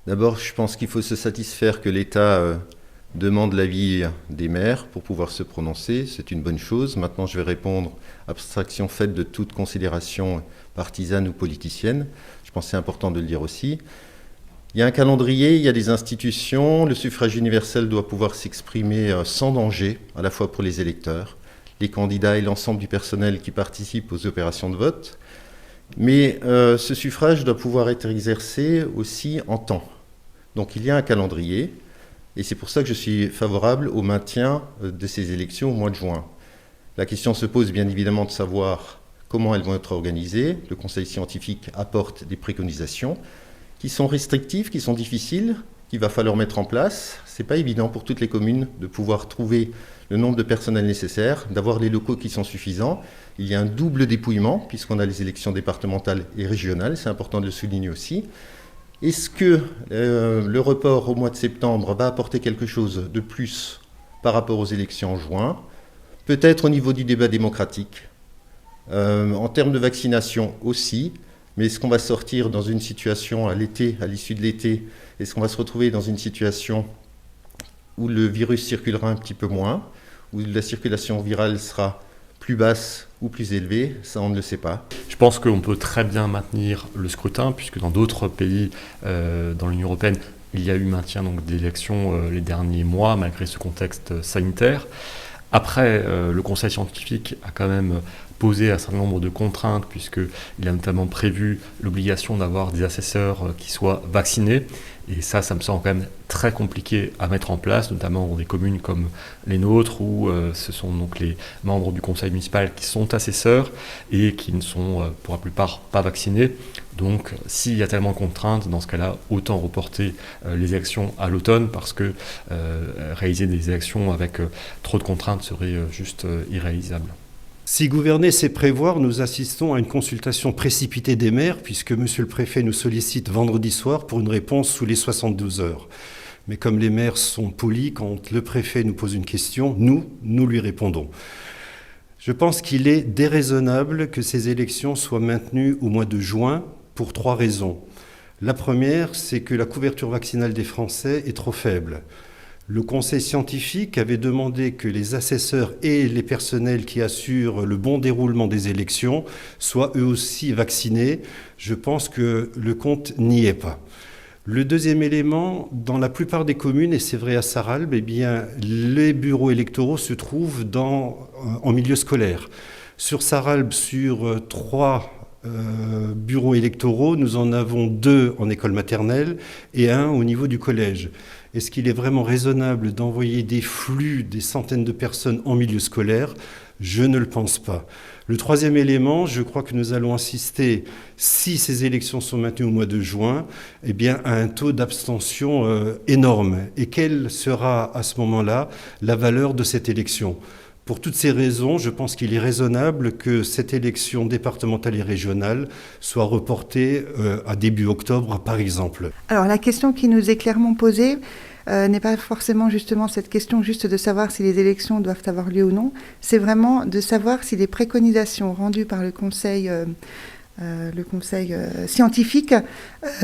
D'abord, je pense qu'il faut se satisfaire que l'État demande l'avis des maires pour pouvoir se prononcer. C'est une bonne chose. Maintenant, je vais répondre, abstraction faite de toute considération partisane ou politicienne. Je pense que c'est important de le dire aussi. Il y a un calendrier, il y a des institutions. Le suffrage universel doit pouvoir s'exprimer sans danger, à la fois pour les électeurs, les candidats et l'ensemble du personnel qui participe aux opérations de vote. Mais ce suffrage doit pouvoir être exercé aussi en temps. Donc il y a un calendrier, et c'est pour ça que je suis favorable au maintien de ces élections au mois de juin. La question se pose bien évidemment de savoir comment elles vont être organisées. Le Conseil scientifique apporte des préconisations qui sont restrictives, qui sont difficiles, qu'il va falloir mettre en place. Ce n'est pas évident pour toutes les communes de pouvoir trouver le nombre de personnel nécessaire, d'avoir les locaux qui sont suffisants. Il y a un double dépouillement, puisqu'on a les élections départementales et régionales, c'est important de le souligner aussi. Est-ce que le report au mois de septembre va apporter quelque chose de plus par rapport aux élections en juin? Peut-être au niveau du débat démocratique, en termes de vaccination aussi, mais est-ce qu'on va sortir dans une situation à l'été, à l'issue de l'été, est-ce qu'on va se retrouver dans une situation où le virus circulera un petit peu moins, où la circulation virale sera plus basse ou plus élevée, ça on ne le sait pas. Je pense qu'on peut très bien maintenir le scrutin, puisque dans d'autres pays dans l'Union européenne, il y a eu maintien d'élections les derniers mois, malgré ce contexte sanitaire. Après, le Conseil scientifique a quand même posé un certain nombre de contraintes, puisqu'il a notamment prévu l'obligation d'avoir des assesseurs qui soient vaccinés. Et ça me semble quand même très compliqué à mettre en place, notamment dans des communes comme les nôtres, où ce sont donc les membres du conseil municipal qui sont assesseurs et qui ne sont pour la plupart pas vaccinés. Donc s'il y a tellement de contraintes, dans ce cas-là, autant reporter les élections à l'automne, parce que réaliser des élections avec trop de contraintes serait juste irréalisable. Si gouverner, c'est prévoir, nous assistons à une consultation précipitée des maires, puisque Monsieur le Préfet nous sollicite vendredi soir pour une réponse sous les 72 heures. Mais comme les maires sont polis, quand le préfet nous pose une question, nous lui répondons. Je pense qu'il est déraisonnable que ces élections soient maintenues au mois de juin pour 3 raisons. La première, c'est que la couverture vaccinale des Français est trop faible. Le Conseil scientifique avait demandé que les assesseurs et les personnels qui assurent le bon déroulement des élections soient eux aussi vaccinés. Je pense que le compte n'y est pas. Le deuxième élément, dans la plupart des communes, et c'est vrai à Sarralbe, les bureaux électoraux se trouvent en milieu scolaire. Sur Sarralbe, sur 3 bureaux électoraux, nous en avons 2 en école maternelle et 1 au niveau du collège. Est-ce qu'il est vraiment raisonnable d'envoyer des flux, des centaines de personnes en milieu scolaire? Je ne le pense pas. Le troisième élément, je crois que nous allons assister, si ces élections sont maintenues au mois de juin, à un taux d'abstention énorme. Et quelle sera à ce moment-là la valeur de cette élection ? Pour toutes ces raisons, je pense qu'il est raisonnable que cette élection départementale et régionale soit reportée à début octobre, par exemple. Alors la question qui nous est clairement posée n'est pas forcément justement cette question juste de savoir si les élections doivent avoir lieu ou non, c'est vraiment de savoir si les préconisations rendues par le Conseil scientifique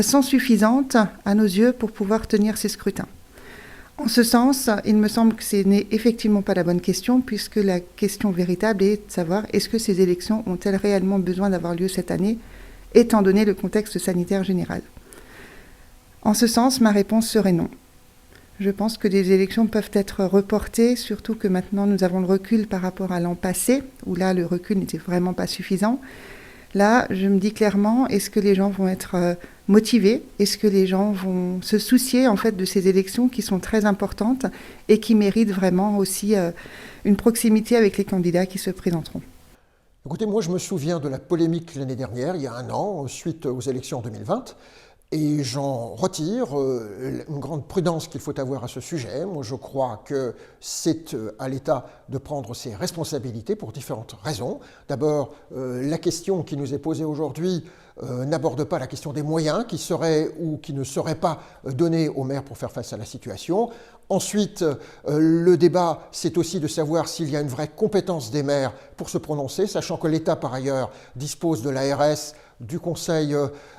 sont suffisantes à nos yeux pour pouvoir tenir ces scrutins. En ce sens, il me semble que ce n'est effectivement pas la bonne question, puisque la question véritable est de savoir est-ce que ces élections ont-elles réellement besoin d'avoir lieu cette année, étant donné le contexte sanitaire général. En ce sens, ma réponse serait non. Je pense que les élections peuvent être reportées, surtout que maintenant nous avons le recul par rapport à l'an passé, où là le recul n'était vraiment pas suffisant. Là, je me dis clairement, est-ce que les gens vont être motivés? Est-ce que les gens vont se soucier en fait de ces élections qui sont très importantes et qui méritent vraiment aussi une proximité avec les candidats qui se présenteront? Écoutez, moi je me souviens de la polémique l'année dernière, il y a 1 an, suite aux élections en 2020. Et j'en retire une grande prudence qu'il faut avoir à ce sujet. Moi, je crois que c'est à l'État de prendre ses responsabilités pour différentes raisons. D'abord, la question qui nous est posée aujourd'hui n'aborde pas la question des moyens qui seraient ou qui ne seraient pas donnés aux maires pour faire face à la situation. Ensuite, le débat, c'est aussi de savoir s'il y a une vraie compétence des maires pour se prononcer, sachant que l'État, par ailleurs, dispose de l'ARS du conseil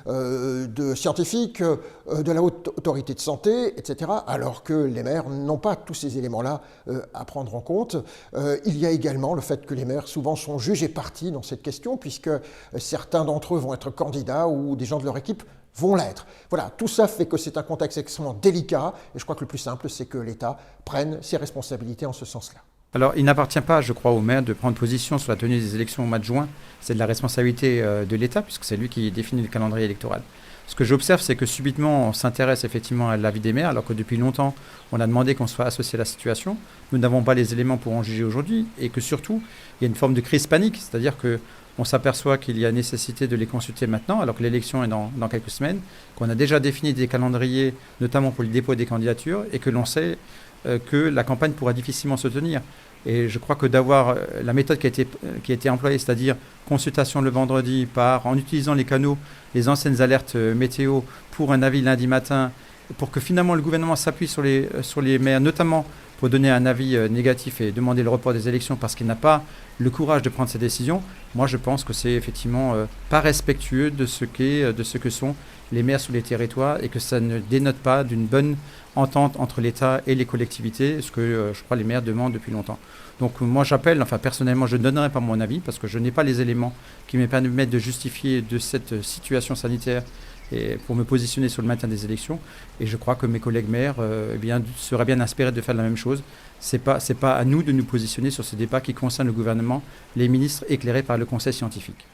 de scientifique, de la haute autorité de santé, etc., alors que les maires n'ont pas tous ces éléments-là à prendre en compte. Il y a également le fait que les maires souvent sont jugés partis dans cette question, puisque certains d'entre eux vont être candidats ou des gens de leur équipe vont l'être. Voilà, tout ça fait que c'est un contexte extrêmement délicat, et je crois que le plus simple, c'est que l'État prenne ses responsabilités en ce sens-là. Alors, il n'appartient pas, je crois, au maire de prendre position sur la tenue des élections au mois de juin. C'est de la responsabilité de l'État, puisque c'est lui qui définit le calendrier électoral. Ce que j'observe, c'est que subitement, on s'intéresse effectivement à l'avis des maires, alors que depuis longtemps, on a demandé qu'on soit associé à la situation. Nous n'avons pas les éléments pour en juger aujourd'hui, et que surtout, il y a une forme de crise panique, c'est-à-dire qu'on s'aperçoit qu'il y a nécessité de les consulter maintenant, alors que l'élection est dans quelques semaines, qu'on a déjà défini des calendriers, notamment pour le dépôt des candidatures, et que l'on sait que la campagne pourra difficilement se tenir. Et je crois que d'avoir la méthode qui a été employée, c'est-à-dire consultation le vendredi en utilisant les canaux, les anciennes alertes météo pour un avis lundi matin, pour que finalement le gouvernement s'appuie sur les maires, notamment pour donner un avis négatif et demander le report des élections parce qu'il n'a pas le courage de prendre ces décisions, moi je pense que c'est effectivement pas respectueux de ce que sont les maires sur les territoires et que ça ne dénote pas d'une bonne entente entre l'État et les collectivités, ce que je crois les maires demandent depuis longtemps. Donc moi j'appelle, personnellement je ne donnerai pas mon avis parce que je n'ai pas les éléments qui me permettent de justifier de cette situation sanitaire et pour me positionner sur le maintien des élections. Et je crois que mes collègues maires seraient bien inspirés de faire la même chose. C'est pas à nous de nous positionner sur ces débats qui concernent le gouvernement, les ministres éclairés par le conseil scientifique.